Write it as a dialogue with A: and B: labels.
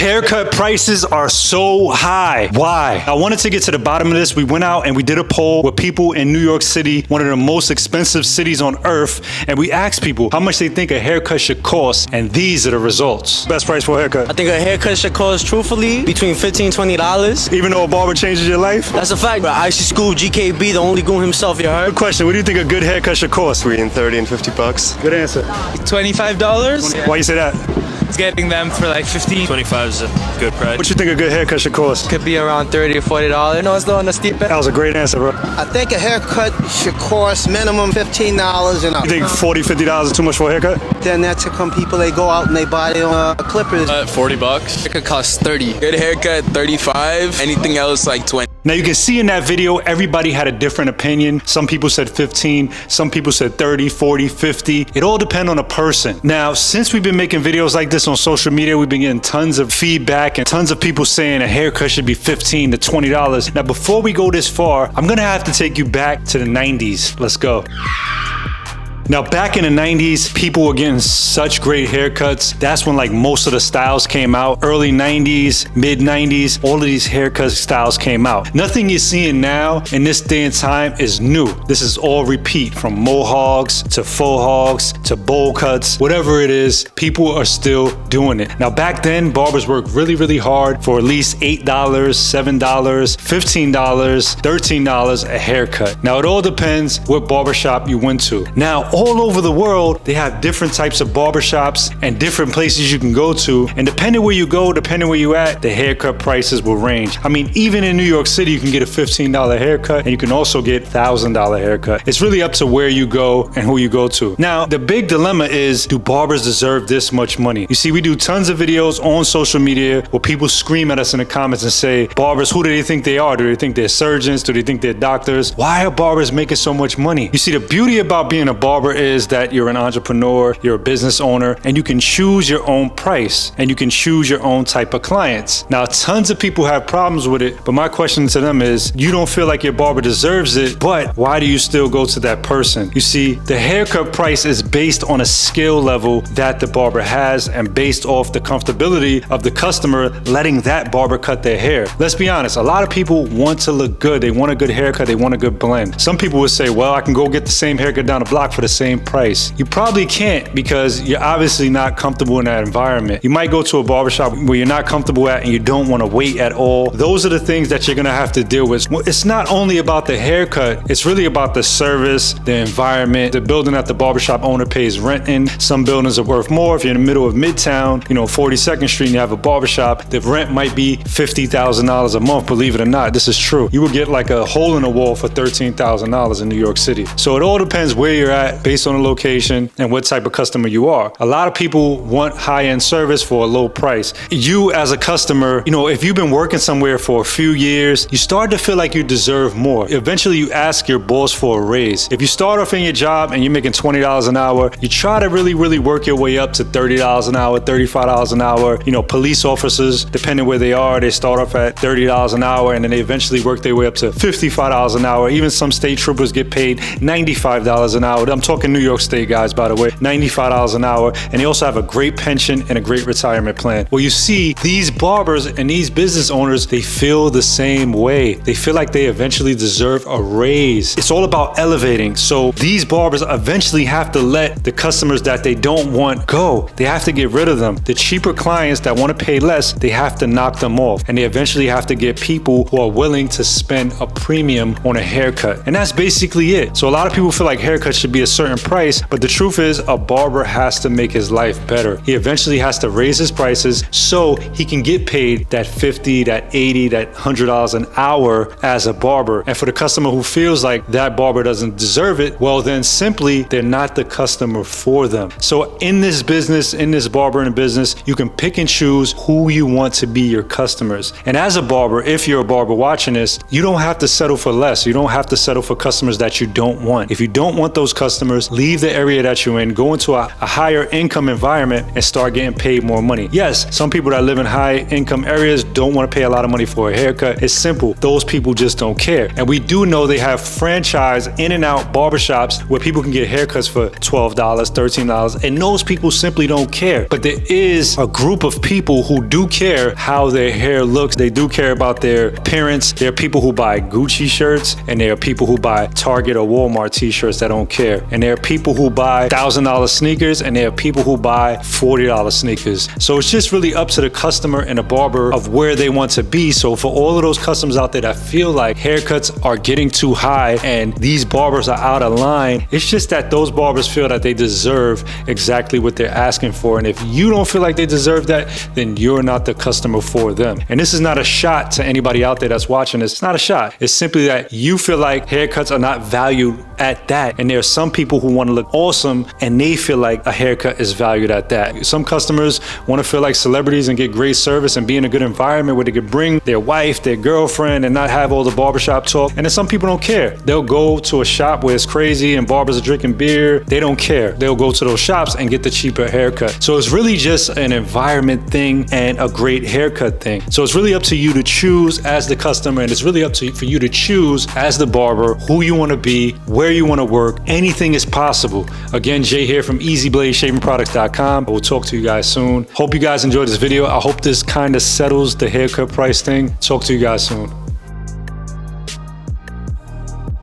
A: Haircut prices are so high. Why? I wanted to get to the bottom of this. We went out and we did a poll with people in New York City, one of the most expensive cities on earth, and we asked people how much they think a haircut should cost, and these are the results. Best price for a haircut?
B: I think a haircut should cost, truthfully, between $15 and $20.
A: Even though a barber changes your life?
B: That's a fact, bro. I used to school GKB, the only goon himself, you heard?
A: Good question. What do you think a good haircut should cost?
C: Between 30 and 50 bucks.
A: Good answer.
D: $25.
A: Why you say that?
D: It's getting them for like 15.
E: 25 is a good price.
A: What you think a good haircut should cost?
B: Could be around $30 or $40. No, it's not on the steep end.
A: That was a great answer, bro.
F: I think a haircut should cost minimum $15 and up.
A: You think $40, $50 is too much for a haircut?
F: Then that's come people, they go out and they buy clippers.
E: $40.
G: It could cost 30. Good haircut, 35. Anything else like 20.
A: Now you can see in that video, everybody had a different opinion. Some people said 15, some people said 30, 40, 50. It all depends on a person. Now, since we've been making videos like this on social media, we've been getting tons of feedback and tons of people saying a haircut should be $15 to $20. Now, before we go this far, I'm gonna have to take you back to the 90s. Let's go. Now, back in the 90s, people were getting such great haircuts. That's when like most of the styles came out. Early 90s, mid 90s, all of these haircut styles came out. Nothing you're seeing now in this day and time is new. This is all repeat, from mohawks to faux hogs to bowl cuts, whatever it is, people are still doing it. Now, back then, barbers worked really, really hard for at least $8, $7, $15, $13 a haircut. Now, it all depends what barbershop you went to. Now, all over the world, they have different types of barbershops and different places you can go to. And depending where you go, depending where you at, the haircut prices will range. I mean, even in New York City, you can get a $15 haircut and you can also get $1,000 haircut. It's really up to where you go and who you go to. Now, the big dilemma is, do barbers deserve this much money? You see, we do tons of videos on social media where people scream at us in the comments and say, barbers, who do they think they are? Do they think they're surgeons? Do they think they're doctors? Why are barbers making so much money? You see, the beauty about being a barber is that you're an entrepreneur, you're a business owner, and you can choose your own price and you can choose your own type of clients. Now, tons of people have problems with it, but my question to them is, you don't feel like your barber deserves it, but why do you still go to that person? You see, the haircut price is based on a skill level that the barber has and based off the comfortability of the customer letting that barber cut their hair. Let's be honest, a lot of people want to look good. They want a good haircut, they want a good blend. Some people would say, well, I can go get the same haircut down the block for the same price. You probably can't, because you're obviously not comfortable in that environment. You might go to a barbershop where you're not comfortable at and you don't want to wait at all. Those are the things that you're gonna have to deal with. It's not only about the haircut, it's really about the service, the environment, the building that the barbershop owner pays rent in. Some buildings are worth more. If you're in the middle of Midtown, 42nd Street, and you have a barbershop, the rent might be $50,000 a month, believe it or not. This is true. You will get like a hole in the wall for $13,000 in New York City. So it all depends where you're at based on the location and what type of customer you are. A lot of people want high-end service for a low price. You as a customer, if you've been working somewhere for a few years, you start to feel like you deserve more. Eventually you ask your boss for a raise. If you start off in your job and you're making $20 an hour, you try to really work your way up to $30 an hour, $35 an hour. Police officers, depending where they are, they start off at $30 an hour and then they eventually work their way up to $55 an hour. Even some state troopers get paid $95 an hour. I'm talking New York State guys, by the way, $95 an hour. And they also have a great pension and a great retirement plan. Well, you see, these barbers and these business owners, they feel the same way. They feel like they eventually deserve a raise. It's all about elevating. So these barbers eventually have to let the customers that they don't want go. They have to get rid of them. The cheaper clients that want to pay less, they have to knock them off. And they eventually have to get people who are willing to spend a premium on a haircut. And that's basically it. So a lot of people feel like haircuts should be a certain price, but the truth is a barber has to make his life better. He eventually has to raise his prices so he can get paid that $50, that $80, that $100 an hour as a barber. And for the customer who feels like that barber doesn't deserve it, well then simply they're not the customer for them. So in this business, in this barbering business, you can pick and choose who you want to be your customers. And as a barber, if you're a barber watching this, you don't have to settle for less. You don't have to settle for customers that you don't want. If you don't want those customers, customers, leave the area that you're in, go into a higher income environment and start getting paid more money. Yes, some people that live in high income areas don't want to pay a lot of money for a haircut. It's simple. Those people just don't care. And we do know they have franchise in and out barbershops where people can get haircuts for $12, $13, and those people simply don't care. But there is a group of people who do care how their hair looks. They do care about their appearance. There are people who buy Gucci shirts, and there are people who buy Target or Walmart t-shirts that don't care. And there are people who buy $1,000 sneakers, and there are people who buy $40 sneakers. So it's just really up to the customer and the barber of where they want to be. So for all of those customers out there that feel like haircuts are getting too high and these barbers are out of line, it's just that those barbers feel that they deserve exactly what they're asking for. And if you don't feel like they deserve that, then you're not the customer for them. And this is not a shot to anybody out there that's watching this. It's not a shot. It's simply that you feel like haircuts are not valued at that. And there are some people who want to look awesome and they feel like a haircut is valued at that. Some customers want to feel like celebrities and get great service and be in a good environment where they could bring their wife, their girlfriend, and not have all the barbershop talk. And then some people don't care. They'll go to a shop where it's crazy and barbers are drinking beer. They don't care. They'll go to those shops and get the cheaper haircut. So it's really just an environment thing and a great haircut thing. So it's really up to you to choose as the customer, and it's really up to you for you to choose as the barber who you want to be, where you want to work. Anything is possible. Again, Jay here from EasyBladeShavingProducts.com. I will talk to you guys soon. Hope you guys enjoyed this video. I hope this kind of settles the haircut price thing. Talk to you guys soon.